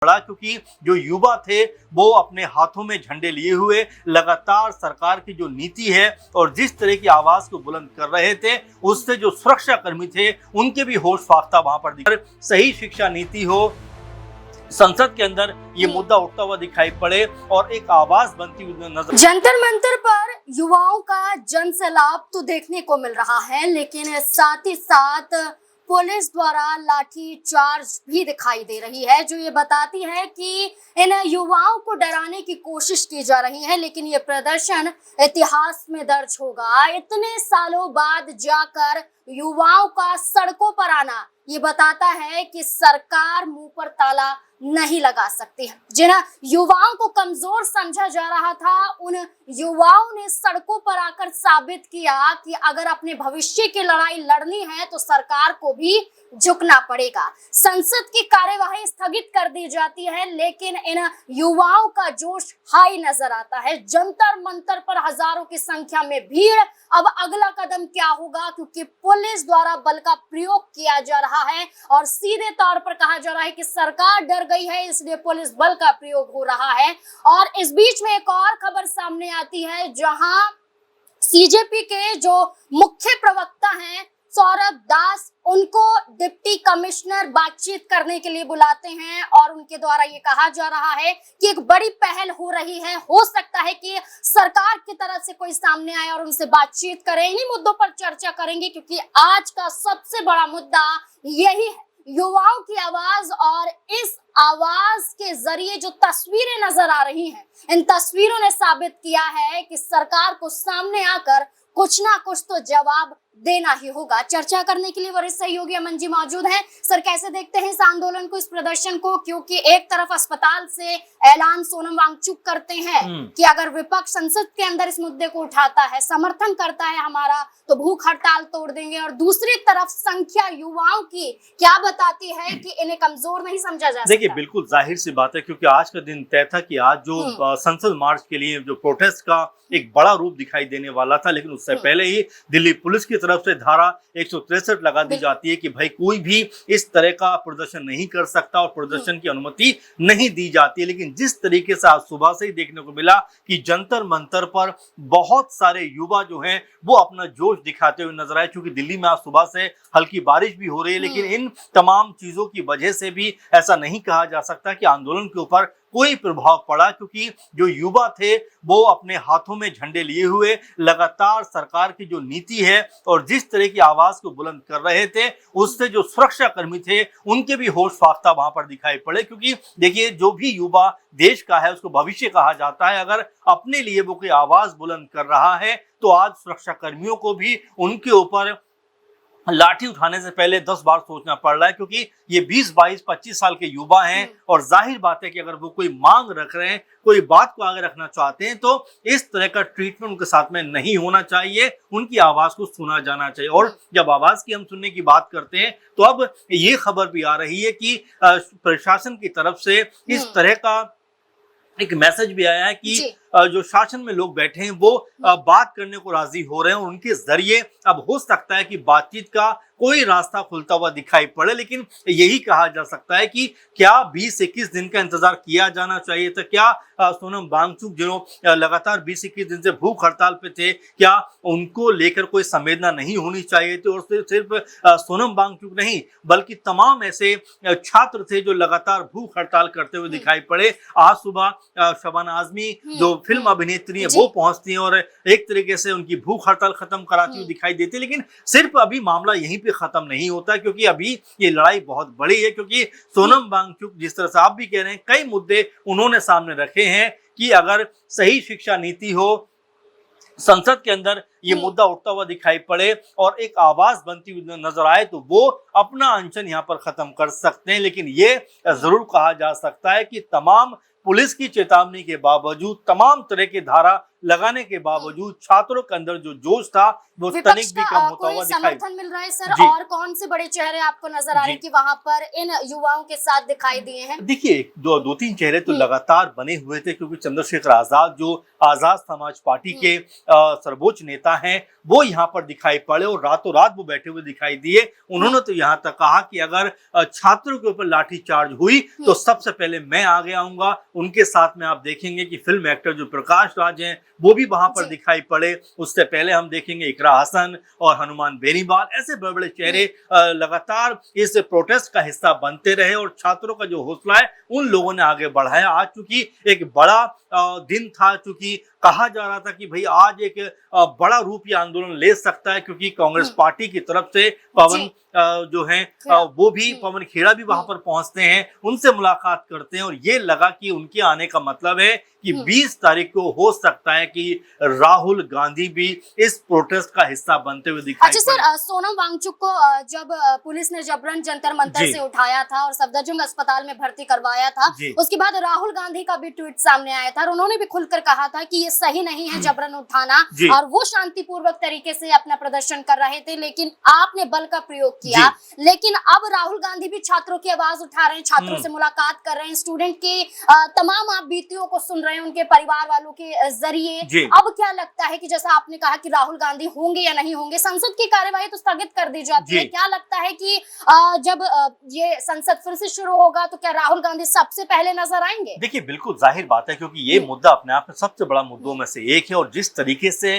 पड़ा, क्योंकि जो युवा थे वो अपने हाथों में झंडे लिए हुए लगातार सरकार की जो नीति है और जिस तरह की आवाज को बुलंद कर रहे थे, उससे जो सुरक्षा कर्मी थे उनके भी होश फाख्ता वहां पर दिखा। सही शिक्षा नीति हो, संसद के अंदर ये मुद्दा उठता हुआ दिखाई पड़े और एक आवाज बनती हुई नजर। जंतर मंतर पर युवाओं का जन सैलाब तो देखने को मिल रहा है, लेकिन साथ ही साथ पुलिस द्वारा लाठी चार्ज भी दिखाई दे रही है, जो ये बताती है कि इन युवाओं को डराने की कोशिश की जा रही है। लेकिन ये प्रदर्शन इतिहास में दर्ज होगा। इतने सालों बाद जाकर युवाओं का सड़कों पर आना ये बताता है कि सरकार मुंह पर ताला नहीं लगा सकती है। जिन युवाओं को कमजोर समझा जा रहा था, उन युवाओं ने सड़कों पर आकर साबित किया कि अगर अपने भविष्य की लड़ाई लड़नी है तो सरकार को भी झुकना पड़ेगा। संसद की कार्यवाही स्थगित कर दी जाती है, लेकिन इन युवाओं का जोश हाई नजर आता है। जंतर मंतर पर हजारों की संख्या में भीड़। अब अगला कदम क्या होगा, क्योंकि पुलिस द्वारा बल का प्रयोग किया जा रहा है और सीधे तौर पर कहा जा रहा है कि सरकार डर गई है, इसलिए पुलिस बल का प्रयोग हो रहा है। और इस बीच में एक और खबर सामने आती है, जहां सीजेपी के जो मुख्य प्रवक्ता हैं सौरभ दास, उनको डिप्टी कमिश्नर बातचीत करने के लिए बुलाते हैं और उनके द्वारा ये कहा जा रहा है कि एक बड़ी पहल हो रही है। हो सकता है कि सरकार की तरफ से कोई सामने आए और उनसे बातचीत करें, इन्हीं मुद्दों पर चर्चा करेंगे, क्योंकि आज का सबसे बड़ा मुद्दा यही है, युवाओं की आवाज। और इस आवाज के जरिए जो तस्वीरें नजर आ रही हैं, इन तस्वीरों ने साबित किया है कि सरकार को सामने आकर कुछ ना कुछ तो जवाब देना ही होगा। चर्चा करने के लिए वरिष्ठ सहयोगी अमन जी मौजूद हैं। सर, कैसे देखते हैं इस आंदोलन को, इस प्रदर्शन को? क्योंकि एक तरफ अस्पताल से ऐलान सोनम वांगचुक करते हैं कि अगर विपक्ष संसद के अंदर इस मुद्दे को उठाता है, समर्थन करता है हमारा, तो भूख हड़ताल तोड़ देंगे, और दूसरी तरफ संख्या युवाओं की क्या बताती है कि इन्हें कमजोर नहीं समझा जा सकता। देखिए, बिल्कुल जाहिर सी बात है, क्योंकि आज का दिन तय था कि आज जो संसद मार्च के लिए जो प्रोटेस्ट का एक बड़ा रूप दिखाई देने वाला था, लेकिन उससे पहले ही दिल्ली पुलिस की तरफ से धारा 163 लगा दी जाती है कि भाई कोई भी इस तरह का प्रदर्शन नहीं कर सकता और प्रदर्शन की अनुमति नहीं दी जाती है। लेकिन जिस तरीके से आज सुबह से ही देखने को मिला कि जंतर मंतर पर बहुत सारे युवा जो हैं वो अपना जोश दिखाते हुए नजर आए, क्योंकि दिल्ली में आज सुबह से हल्की बारिश भी हो रही है, लेकिन इन तमाम चीजों की वजह से भी ऐसा नहीं कहा जा सकता कि आंदोलन के ऊपर कोई प्रभाव पड़ा, क्योंकि जो युवा थे वो अपने हाथों में झंडे लिए हुए लगातार सरकार की जो नीति है और जिस तरह की आवाज को बुलंद कर रहे थे, उससे जो सुरक्षा कर्मी थे उनके भी होश फाख्ता वहां पर दिखाई पड़े। क्योंकि देखिए, जो भी युवा देश का है उसको भविष्य कहा जाता है। अगर अपने लिए वो कोई आवाज बुलंद कर रहा है तो आज सुरक्षा कर्मियों को भी उनके ऊपर लाठी उठाने से पहले 10 बार सोचना पड़ रहा है, क्योंकि ये 20, 22, 25 साल के युवा हैं और जाहिर बात है कि अगर वो कोई मांग रख रहे हैं, कोई बात को आगे रखना चाहते हैं, तो इस तरह का ट्रीटमेंट उनके साथ में नहीं होना चाहिए, उनकी आवाज को सुना जाना चाहिए। और जब आवाज की हम सुनने की बात करते हैं तो अब ये खबर भी आ रही है कि प्रशासन की तरफ से इस तरह का एक मैसेज भी आया है कि जो शासन में लोग बैठे हैं वो बात करने को राजी हो रहे हैं और उनके जरिए अब हो सकता है कि बातचीत का कोई रास्ता खुलता हुआ दिखाई पड़े। लेकिन यही कहा जा सकता है कि क्या 20-21 दिन का इंतजार किया जाना चाहिए था? क्या सोनम वांगचुक जो लगातार 20-21 दिन से भूख हड़ताल पे थे, क्या उनको लेकर कोई संवेदना नहीं होनी चाहिए थी? और सिर्फ सोनम वांगचुक नहीं, बल्कि तमाम ऐसे छात्र थे जो लगातार भूख हड़ताल करते हुए दिखाई पड़े। आज सुबह शबाना आजमी जो फिल्म अभिनेत्री है वो पहुंचती है और एक तरीके से उनकी भूख हड़ताल खत्म कराती हुई दिखाई देती है। लेकिन सिर्फ अभी मामला यहीं पे खत्म नहीं होता, क्योंकि अभी ये लड़ाई बहुत बड़ी है। क्योंकि सोनम वांगचुक, जिस तरह से आप भी कह रहे हैं, कई मुद्दे उन्होंने सामने रखे हैं कि अगर सही शिक्षा नीति हो, संसद के अंदर ये मुद्दा उठता हुआ दिखाई पड़े और एक आवाज बनती हुई नजर आए, तो वो अपना अनशन यहाँ पर खत्म कर सकते हैं। लेकिन ये जरूर कहा जा सकता है कि तमाम पुलिस की चेतावनी के बावजूद, तमाम तरह की धारा लगाने के बावजूद छात्रों के अंदर जो जोश था वो विपक्ष तनिक भी का कम होता कोई हुआ दिखाई। समर्थन मिल रहा है सर? जी। और कौन से बड़े चेहरे आपको नजर आ रहे हैं जी। कि वहां पर इन युवाओं के साथ दिखाई दिए हैं? देखिए, दो तीन चेहरे तो लगातार बने हुए थे, क्योंकि चंद्रशेखर आजाद जो आजाद समाज पार्टी के सर्वोच्च नेता हैं, वो यहाँ पर दिखाई पड़े और रातों रात वो बैठे हुए दिखाई दिए। उन्होंने तो यहाँ तक कहा कि अगर छात्रों के ऊपर लाठीचार्ज हुई तो सबसे पहले मैं आगे आऊंगा। उनके साथ में आप देखेंगे कि फिल्म एक्टर जो प्रकाश राज हैं वो भी वहां पर दिखाई पड़े। उससे पहले हम देखेंगे इकरा हसन और हनुमान बेनीवाल, ऐसे बड़े बड़े चेहरे लगातार इस प्रोटेस्ट का हिस्सा बनते रहे और छात्रों का जो हौसला है उन लोगों ने आगे बढ़ाया। आज चूंकि एक बड़ा दिन था, चूंकि कहा जा रहा था कि भाई आज एक बड़ा रूप ये आंदोलन ले सकता है, क्योंकि कांग्रेस पार्टी की तरफ से पवन जो है वो भी, पवन खेड़ा भी वहां पर पहुंचते हैं, उनसे मुलाकात करते हैं और ये लगा कि उनके आने का मतलब है कि 20 तारीख को हो सकता है कि राहुल गांधी भी इस प्रोटेस्ट का हिस्सा बनते हुए दिखाई। अच्छा सर, सोनम वांगचुक को जब पुलिस ने जबरन जंतर मंतर से उठाया था और सफदरजंग अस्पताल में भर्ती करवाया था, उसके बाद राहुल गांधी का भी ट्वीट सामने आया था और उन्होंने भी खुलकर कहा था कि ये सही नहीं है जबरन उठाना, और वो शांतिपूर्वक तरीके से अपना प्रदर्शन कर रहे थे, लेकिन आपने बल का प्रयोग किया। लेकिन अब राहुल गांधी भी छात्रों की आवाज उठा रहे हैं, छात्रों से मुलाकात कर रहे हैं, स्टूडेंट की तमाम आप बीतियों को सुन रहे हैं उनके परिवार वालों के जरिए। अब क्या लगता है कि जैसा आपने कहा कि राहुल गांधी होंगे या नहीं होंगे, संसद की कार्यवाही तो स्थगित कर दी जाती है, क्या लगता है कि जब ये संसद फिर से शुरू होगा तो क्या राहुल गांधी सबसे पहले नजर आएंगे? देखिए, बिल्कुल जाहिर बात है, क्योंकि ये मुद्दा अपने आप में सबसे बड़ा मुद्दों में से एक है और जिस तरीके से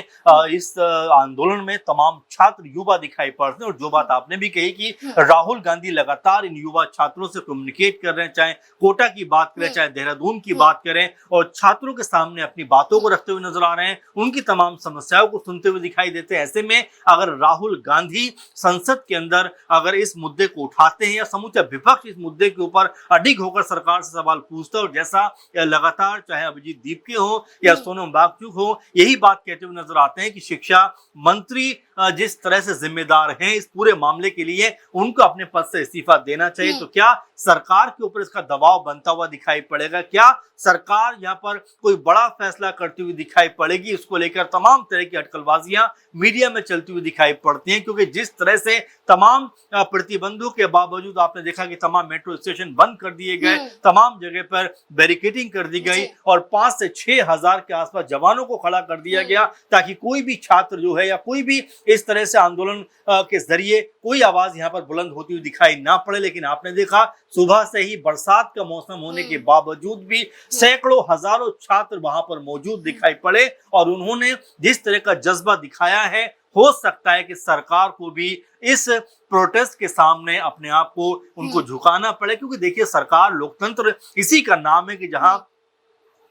इस आंदोलन में तमाम छात्र युवा दिखाई पड़ते हैं, और जो बात आपने भी कही कि राहुल गांधी लगातार इन युवा छात्रों से कम्युनिकेट कर रहे हैं, चाहे कोटा की बात करें, चाहे देहरादून की बात करें, और छात्रों के सामने अपनी बातों को रखते हुए नजर आ रहे हैं, उनकी तमाम समस्याओं को सुनते हुए दिखाई देते हैं। ऐसे में अगर राहुल गांधी संसद के अंदर अगर इस मुद्दे को उठाते हैं या समूचा विपक्ष इस मुद्दे के ऊपर अडिग होकर सरकार से सवाल पूछता है, और जैसा लगातार चाहे अभिजीत दीपके हो या सोनम वांगचुक हो यही बात कहते हुए नजर आते हैं कि शिक्षा मंत्री जिस तरह से जिम्मेदार हैं इस पूरे मामले के लिए, उनको अपने पद से इस्तीफा देना चाहिए। तो क्या सरकार के ऊपर इसका दबाव बनता हुआ दिखाई पड़ेगा? क्या सरकार यहाँ पर कोई बड़ा फैसला करती हुई दिखाई पड़ेगी? इसको लेकर तमाम तरह की अटकलबाजियां मीडिया में चलती हुई दिखाई पड़ती हैं, क्योंकि जिस तरह से तमाम प्रतिबंधों के बावजूद आपने देखा कि तमाम मेट्रो स्टेशन बंद कर दिए गए, तमाम जगह पर बैरिकेडिंग कर दी गई और 5 से 6 हजार के आसपास जवानों को खड़ा कर दिया गया, ताकि कोई भी छात्र जो है या कोई भी इस तरह से आंदोलन के जरिए कोई आवाज यहाँ पर बुलंद होती हुई दिखाई ना पड़े। लेकिन आपने देखा सुबह से ही बरसात का मौसम होने के बावजूद भी सैकड़ों हजारों छात्र वहां पर मौजूद दिखाई पड़े, और उन्होंने जिस तरह का जज्बा दिखाया है, हो सकता है कि सरकार को भी इस प्रोटेस्ट के सामने अपने आप को उनको झुकाना पड़े, क्योंकि देखिए सरकार लोकतंत्र इसी का नाम है कि जहां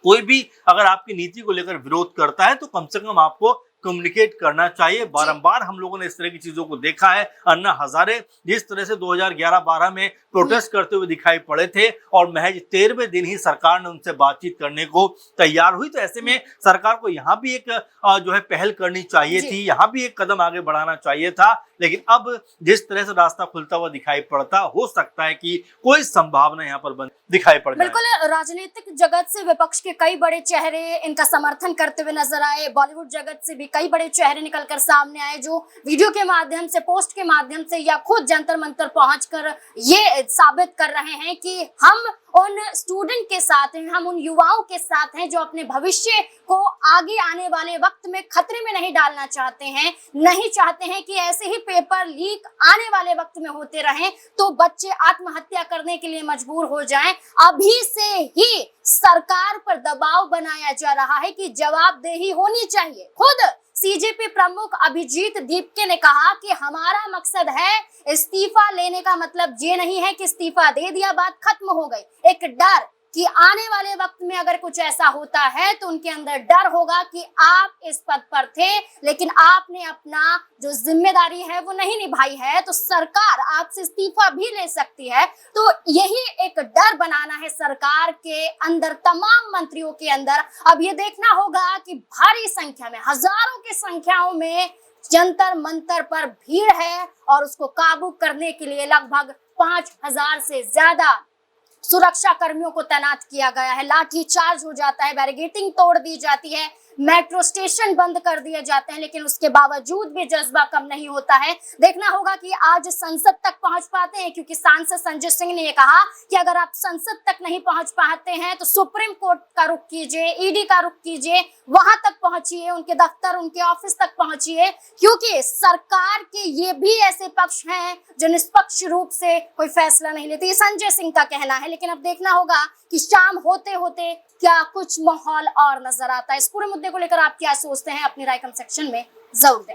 कोई भी अगर आपकी नीति को लेकर विरोध करता है तो कम से कम आपको कम्युनिकेट करना चाहिए। बारंबार हम लोगों ने इस तरह की चीजों को देखा है। अन्ना हजारे जिस तरह से 2011-12 में प्रोटेस्ट करते हुए दिखाई पड़े थे और महज 13वें दिन ही सरकार ने उनसे बातचीत करने को तैयार हुई, तो ऐसे में सरकार को यहाँ भी एक जो है पहल करनी चाहिए थी, यहाँ भी एक कदम आगे बढ़ाना चाहिए था। लेकिन अब जिस तरह से रास्ता खुलता हुआ दिखाई पड़ता, हो सकता है कि कोई संभावना यहाँ पर दिखाई पड़ जाए। बिल्कुल, राजनीतिक जगत से विपक्ष के कई बड़े चेहरे इनका समर्थन करते हुए नजर आए, बॉलीवुड जगत से भी कई बड़े चेहरे निकलकर सामने आए, जो वीडियो के माध्यम से, पोस्ट के माध्यम से या खुद जंतर मंतर पहुंचकर ये साबित कर रहे हैं कि हम उन स्टूडेंट के साथ हैं, हम उन युवाओं के साथ हैं जो अपने भविष्य को आगे आने वाले वक्त में खतरे में नहीं डालना चाहते हैं, नहीं चाहते हैं कि ऐसे ही पेपर लीक आने वाले वक्त में होते रहें तो बच्चे आत्महत्या करने के लिए मजबूर हो जाएं। अभी से ही सरकार पर दबाव बनाया जा रहा है कि जवाबदेही होनी चाहिए। खुद सीजेपी प्रमुख अभिजीत दीपके ने कहा कि हमारा मकसद है इस्तीफा लेने का मतलब ये नहीं है कि इस्तीफा दे दिया बात खत्म हो गई। एक डर कि आने वाले वक्त में अगर कुछ ऐसा होता है तो उनके अंदर डर होगा कि आप इस पद पर थे लेकिन आपने अपना जो जिम्मेदारी है वो नहीं निभाई है, तो सरकार आपसे इस्तीफा भी ले सकती है। तो यही एक डर बनाना है सरकार के अंदर, तमाम मंत्रियों के अंदर। अब ये देखना होगा कि भारी संख्या में, हजारों की संख्याओं में जंतर मंतर पर भीड़ है और उसको काबू करने के लिए लगभग 5000 से ज्यादा सुरक्षा कर्मियों को तैनात किया गया है। लाठी चार्ज हो जाता है, बैरिकेडिंग तोड़ दी जाती है, मेट्रो स्टेशन बंद कर दिए जाते हैं, लेकिन उसके बावजूद भी जज्बा कम नहीं होता है। देखना होगा कि आज संसद तक पहुंच पाते हैं, क्योंकि सांसद संजय सिंह ने ये कहा कि अगर आप संसद तक नहीं पहुंच पाते हैं तो सुप्रीम कोर्ट का रुख कीजिए, ईडी का रुख कीजिए, वहां तक पहुंचिए, उनके दफ्तर, उनके ऑफिस तक पहुंचिए, क्योंकि सरकार के ये भी ऐसे पक्ष हैं जो निष्पक्ष रूप से कोई फैसला नहीं लेते। ये संजय सिंह का कहना है, लेकिन अब देखना होगा कि शाम होते होते क्या कुछ माहौल और नजर आता है। इस पूरे मुद्दे को लेकर आप क्या सोचते हैं, अपनी राय कमेंट सेक्शन में जरूर दें।